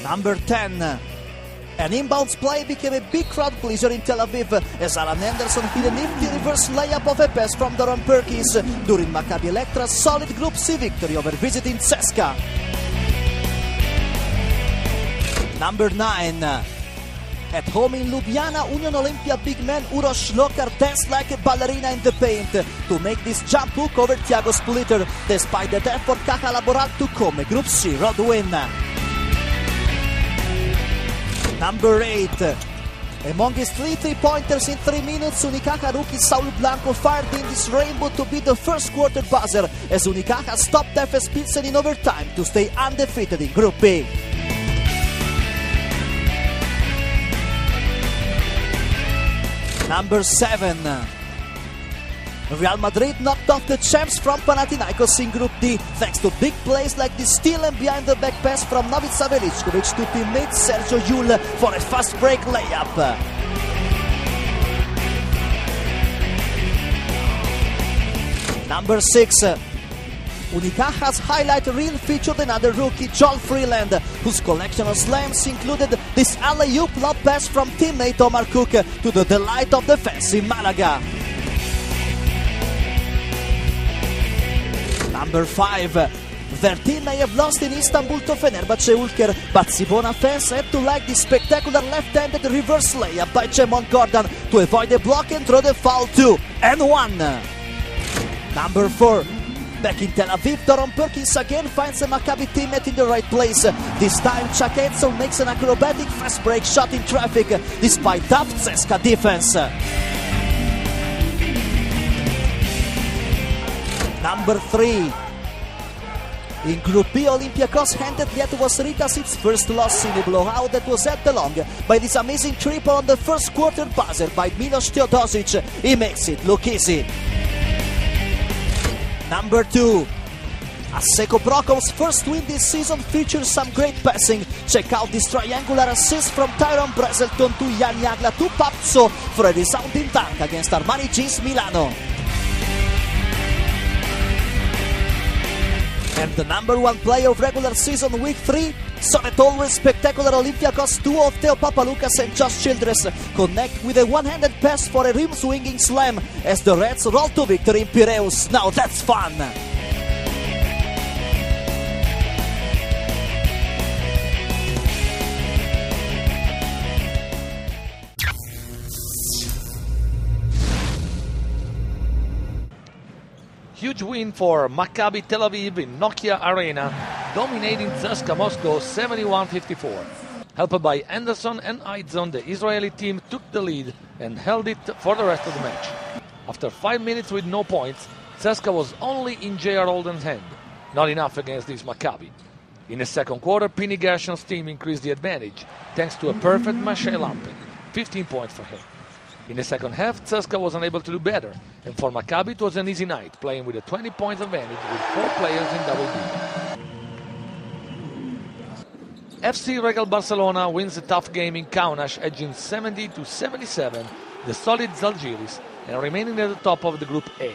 Number 10. An inbounds play became a big crowd pleaser in Tel Aviv as Alan Anderson hit a nifty reverse layup of a pass from Doron Perkins during Maccabi Electra's solid Group C victory over visiting CSKA. Number 9. At home in Ljubljana, Union Olympia big man Uroš Lokar danced like a ballerina in the paint to make this jump hook over Thiago Splitter. Despite that effort, Caja Laboral took home a Group C road win. Number 8. Among his 3 3-pointers in 3 minutes, Unicaja rookie Saul Blanco fired in this rainbow to be the first quarter buzzer as Unicaja stopped FS Pilsen in overtime to stay undefeated in Group B. Number 7. Real Madrid knocked off the champs from Panathinaikos in Group D thanks to big plays like the steal and behind-the-back pass from Novica Veličković to teammate Sergio Llull for a fast break layup. Number 6. Unicaja's highlight reel featured another rookie, Joel Freeland, whose collection of slams included this alley-oop lob pass from teammate Omar Cook to the delight of the fans in Malaga. Number 5. Their team may have lost in Istanbul to Fenerbahce Ulker, but Cibona fans had to like the spectacular left-handed reverse layup by Jamon Gordon to avoid a block and throw the foul 2 and 1. Number 4. Back in Tel Aviv, Doron Perkins again finds a Maccabi teammate in the right place. This time, Chuck Edsel makes an acrobatic fast break shot in traffic despite tough CSKA defense. Number 3. In Group B, Olympiacos handed Lietuvos Rytas its first loss in a blowout that was helped along by this amazing triple on the first quarter buzzer by Milos Teodosic. He makes it look easy. Number 2. Asseco Brokov's first win this season features some great passing. Check out this triangular assist from Tyrone Brazelton to Jan Jagla to Papzo for a resounding dunk against Armani Jeans Milano. And the number 1 play of regular season week 3 saw that always spectacular Olympiacos duo of Theo Papaloukas and Josh Childress connect with a one-handed pass for a rim-swinging slam as the Reds roll to victory in Piraeus. Now that's fun! Huge win for Maccabi Tel Aviv in Nokia Arena, dominating CSKA Moscow 71-54. Helped by Anderson and Aidzon, the Israeli team took the lead and held it for the rest of the match. After 5 minutes with no points, CSKA was only in J.R. Holden's hand, not enough against this Maccabi. In the second quarter, Pini Gershon's team increased the advantage thanks to a perfect Maciej Lampek, 15 points for him. In the second half, CSKA was unable to do better, and for Maccabi it was an easy night, playing with a 20-point advantage with 4 players in double D. FC Regal Barcelona wins a tough game in Kaunas, edging 70-77 the solid Zalgiris and remaining at the top of the Group A.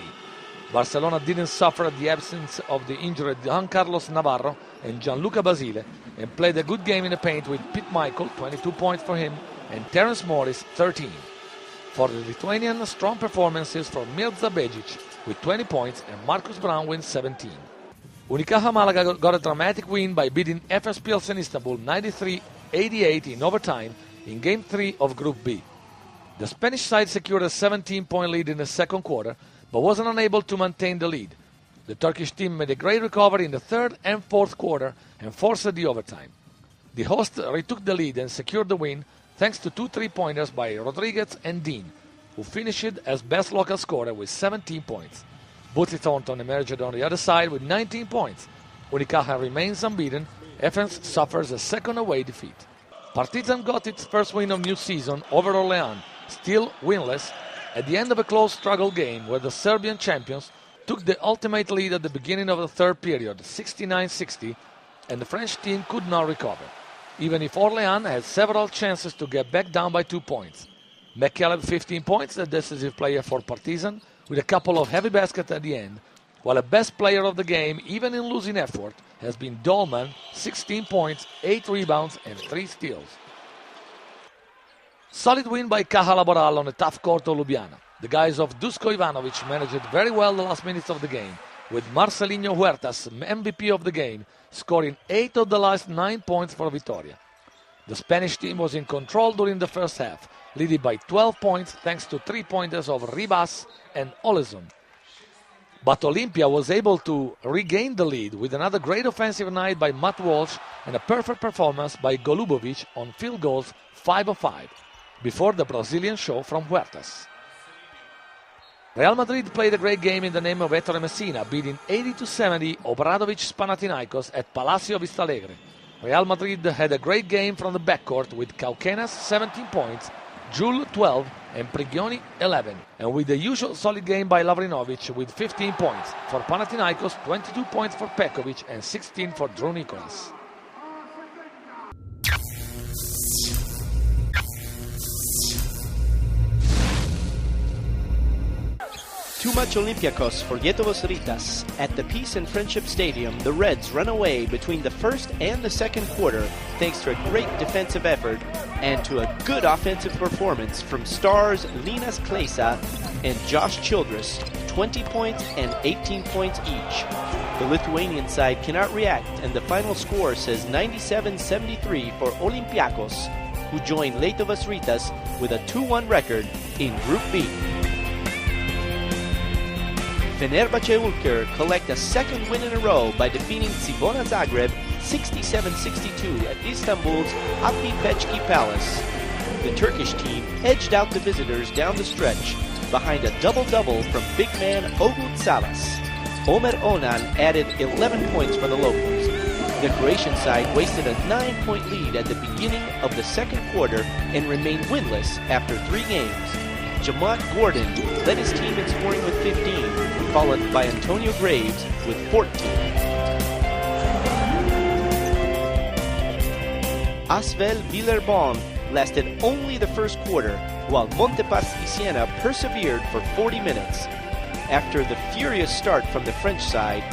Barcelona didn't suffer at the absence of the injured Juan Carlos Navarro and Gianluca Basile and played a good game in the paint with Pete Michael, 22 points for him, and Terence Morris, 13. For the Lithuanian, strong performances from Mirza Bejic with 20 points and Marcus Brown with 17. Unicaja Malaga got a dramatic win by beating FS Pilsen Istanbul 93-88 in overtime in Game 3 of Group B. The Spanish side secured a 17-point lead in the second quarter, but wasn't unable to maintain the lead. The Turkish team made a great recovery in the third and fourth quarter and forced the overtime. The hosts retook the lead and secured the win thanks to 2 3-pointers by Rodriguez and Dean, who finished as best local scorer with 17 points. Bootsy Thornton emerged on the other side with 19 points. Unicaja remains unbeaten. Athens suffers a second away defeat. Partizan got its first win of new season over Orléans, still winless, at the end of a close struggle game where the Serbian champions took the ultimate lead at the beginning of the third period, 69-60, and the French team could not recover, even if Orléans had several chances to get back down by 2 points. McCaleb, 15 points, the decisive player for Partizan, with a couple of heavy baskets at the end, while the best player of the game, even in losing effort, has been Dolman, 16 points, 8 rebounds, and 3 steals. Solid win by Caja Laboral on a tough court of Ljubljana. The guys of Dusko Ivanovic managed very well the last minutes of the game, with Marcelinho Huertas, MVP of the game, scoring 8 of the last 9 points for Vitoria. The Spanish team was in control during the first half, leading by 12 points thanks to 3-pointers of Ribas and Olezon. But Olimpia was able to regain the lead with another great offensive night by Matt Walsh and a perfect performance by Golubovic on field goals 5 of 5, before the Brazilian show from Huertas. Real Madrid played a great game in the name of Ettore Messina, beating 80-70 Obradovic's Panathinaikos at Palacio Vistalegre. Real Madrid had a great game from the backcourt with Cauquenas 17 points, Jul 12 and Prigioni 11, and with the usual solid game by Lavrinovic with 15 points. For Panathinaikos, 22 points for Pekovic and 16 for Drew Nicholas. Too much Olympiacos for Yetovos Ritas. At the Peace and Friendship Stadium, the Reds run away between the first and the second quarter thanks to a great defensive effort and to a good offensive performance from stars Linas Klesa and Josh Childress, 20 points and 18 points each. The Lithuanian side cannot react, and the final score says 97-73 for Olympiacos, who joined Lietuvos Rytas with a 2-1 record in Group B. Fenerbahce Ulker collect a second win in a row by defeating Cibona Zagreb 67-62 at Istanbul's Abdi Pechki Palace. The Turkish team edged out the visitors down the stretch behind a double-double from big man Ogut Salas. Omer Onan added 11 points for the locals. The Croatian side wasted a 9-point lead at the beginning of the second quarter and remained winless after 3 games. Jamont Gordon led his team in scoring with 15, followed by Antonio Graves with 14. Asvel Villerbon lasted only the first quarter, while Montepaschi Siena persevered for 40 minutes. After the furious start from the French side,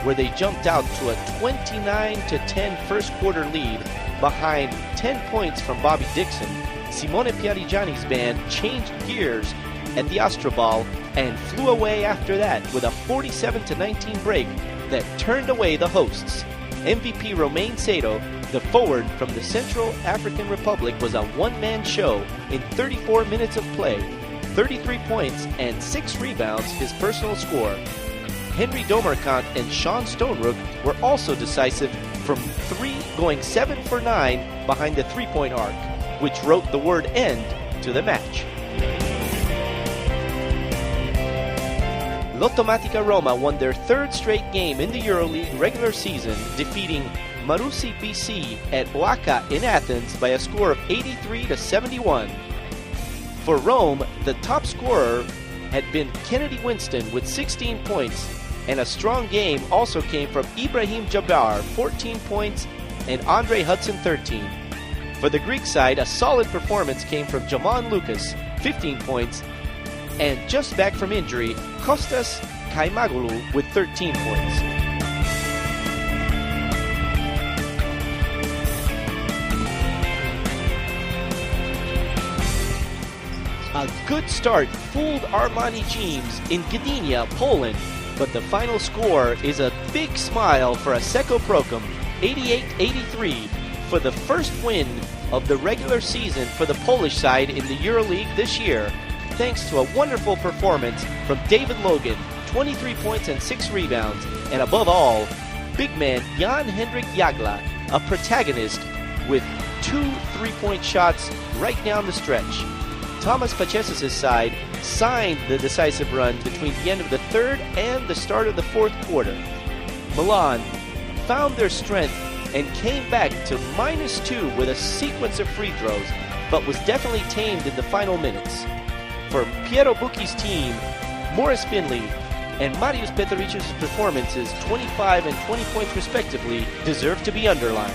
where they jumped out to a 29-10 first quarter lead behind 10 points from Bobby Dixon, Simone Piarigiani's band changed gears at the Astrobal and flew away after that with a 47-19 break that turned away the hosts. MVP Romain Sato, the forward from the Central African Republic, was a one-man show in 34 minutes of play, 33 points and 6 rebounds his personal score. Henry Domerkant and Sean Stonerook were also decisive from 3, going 7 for 9 behind the three-point arc, which wrote the word end to the match. Lottomatica Roma won their 3rd straight game in the Euroleague regular season, defeating Marousi BC at Oaxaca in Athens by a score of 83-71. For Rome, the top scorer had been Kennedy Winston with 16 points, and a strong game also came from Ibrahim Jabbar, 14 points, and Andre Hudson, 13. For the Greek side, a solid performance came from Jamon Lucas, 15 points, and just back from injury, Kostas Kaimagolu with 13 points. A good start fooled Armani James in Gdynia, Poland, but the final score is a big smile for Asseco Procom, 88-83, for the first win of the regular season for the Polish side in the EuroLeague this year, thanks to a wonderful performance from David Logan, 23 points and 6 rebounds, and above all, big man Jan-Hendrik Jagla, a protagonist with 2 3-point shots right down the stretch. Thomas Pachesis' side signed the decisive run between the end of the 3rd and the start of the 4th quarter. Milan found their strength and came back to -2 with a sequence of free throws, but was definitely tamed in the final minutes. For Piero Bucchi's team, Morris Finley and Marius Petricic' performances, 25 and 20 points respectively, deserve to be underlined.